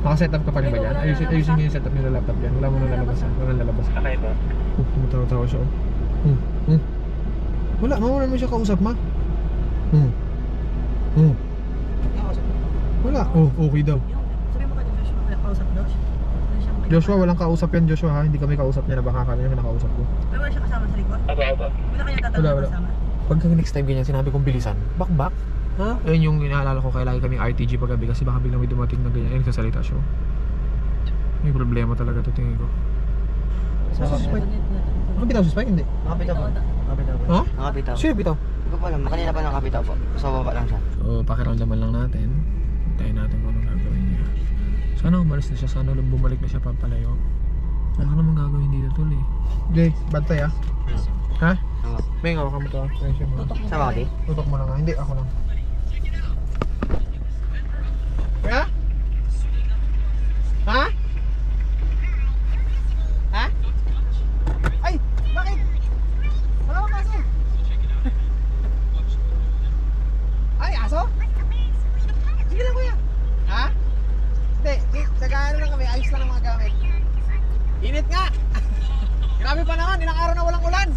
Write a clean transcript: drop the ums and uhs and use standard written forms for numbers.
Naka-set up ka pa rin ba dyan? Ayusin nyo yung setup nyo na laptop dyan. Wala mo na lalabas. Wala lalabas. Okay ba? Tumatawa-tawa siya. Wala, mawalan mo siya kausap, ma. Wala. Okay daw. Sabi mo ka din, Joshua, wala kausap daw siya. Joshua, walang kausap yan, Joshua, ha? Hindi kami kausap niya na baka kami yung nakausap ko. May wala siya kasama sa likod? Aba. Wala kanya Wala. tatanong kasama? Pagka next time ganyan, sinabi kong bilisan, back. Ha? Ayun yung inaalala ko, kaya lagi kaming RTG paggabi kasi baka biglang may dumating na ganyan. Ayun, nagsasalita siya. May problema talaga to, tingin ko. Nakapitaw si Spike? Hindi. Nakapitaw po. Nakapitaw po. Ha? Nakapitaw. Sino bitaw? Hindi ko pa alam. Kanina pa nakapitaw po. Sa baba lang siya. So, pakiramdaman lang natin. Tayo natin kung anong gagawin niya. Sana umalis na siya. Sana bumalik na siya papalayo. Wala ka naman gagawin dito, tol eh. Jay, bantay ah. Ha? Oo. May nga, mo to ah. Sama ka di? Tutok mo lang ah. Hindi, ako lang. Kaya? Ha? Ha? Ay! Bakit? Wala kang aso? Ay, aso? Sige lang kuya. Ha? Hindi, nag-aano lang kami. Ayos lang ang mga gamit. Init nga! Grabe pa naman, ilang araw na walang ulan.